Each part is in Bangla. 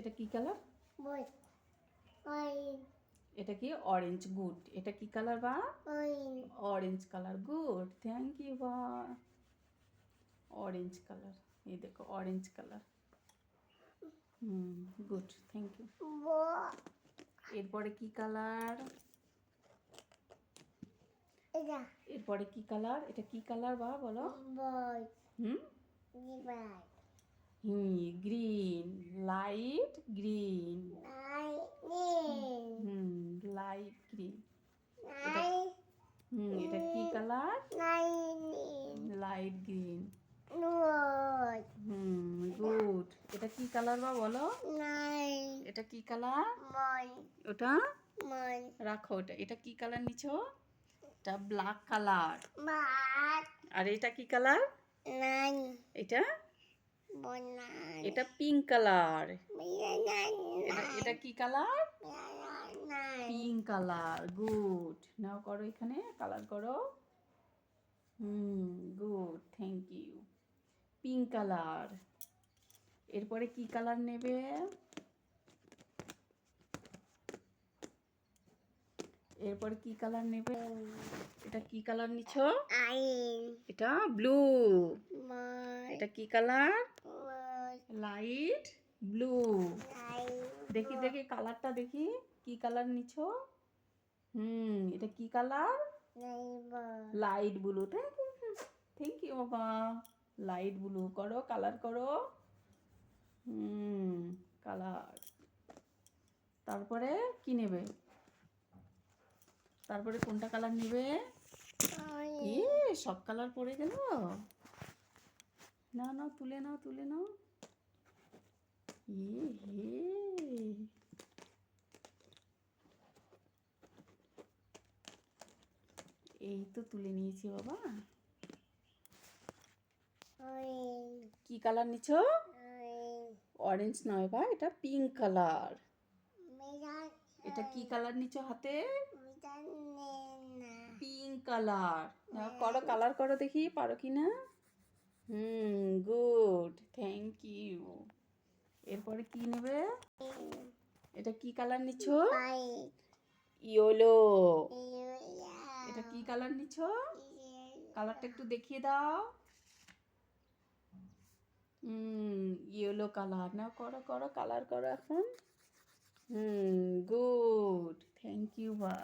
এটা কি কালার? Boy. Orange. এটা কি? অরেঞ্জ। গুড। এটা কি কালার বা? Orange. Orange colour. Good, thank you বা। অরেঞ্জ কালার, এই দেখো orange colour. Good, thank you. Boy. এরপরে কি কালার? Ida. এরপরে কি কালার? এটা কি কালার বা বলো? Boy. হুম Boy. Green, light green. Lightning. Light green. এটা এটা কি Lightning. Colour? Lightning. Light green. Wood. Good. এটা কি কালার বা বলো? Nine. এটা কি কালার? Mine. ওটা Mine. রাখো। ওটা এটা কি কালার নিছো? এটা ব্ল্যাক কালার। But. আর এটা কি কালার? Nine. এটা Banana. এটা পিঙ্ক কালার। Banana. এটা কি কালার? Banana. Pink colour. Good. Now করো, এখানে কালার করো। Good, thank you. Pink colour. এরপরে কি কালার নেবে? এরপরে কি কালার নেবে? এটা কি কালার নিছো? Nine. এটা ব্লু। Mine. এটা কি colour? Wood. Light blue. Nine. দেখি দেখি কালারটা দেখি, কি কালার নিছো? এটা কি colour? Neighbor. Light blue. Thank you, thank you বাবা। লাইট ব্লু করো, কালার করো। কালার। তারপরে কি নেবে? তারপরে কোনটা কালার নেবে? এ সব কালার পড়ে গেল। না না, তুলে নাও, তুলে নাও। হে, এই তো তুলে নিয়েছি বাবা। Orange. কি কালার নিছো? Orange. অরেঞ্জ নয় বা, এটা পিঙ্ক কালার। Midan. এটা কি কালার নিছো হাতে? Midan nena. Pink colour. করো, কালার করো দেখি পারো কি না। Good, thank you. এরপরে কি নেবে? এটা কি কালার নিছো? White. ইয়েলো। Yeah. এটা কি কালার নিছো? Yeah. কালারটা একটু দেখিয়ে দাও। Yellow colour. না করো করো, কালার করো এখন। গুড, থ্যাংক ইউ বা।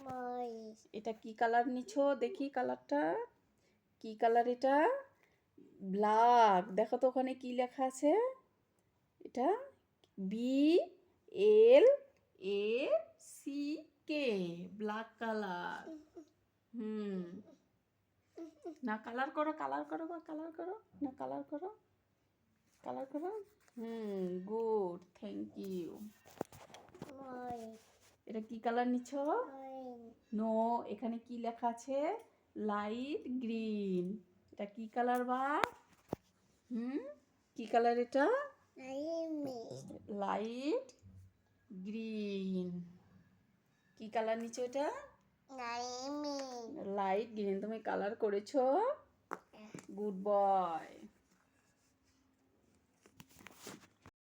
Boys. এটা কি কালার নিছো দেখি কালারটা। কি কালার এটা? ব্ল্যাক। দেখো তো ওখানে কি লেখা আছে? এটা BLACK, ব্ল্যাক কালার। না কালার করো, কালার করো বা, কালার করো। না কালার করো, কালার করো। Good, thank you. Boys. এটা কি কালার নিছো? Orange. নো, এখানে কি লেখা আছে? Light green. এটা কি কালার বা? কি কালার এটা? Amy. Light green. কি কালার নিচে এটা? Amy. Light green. তুমি কালার করেছো। Good boy.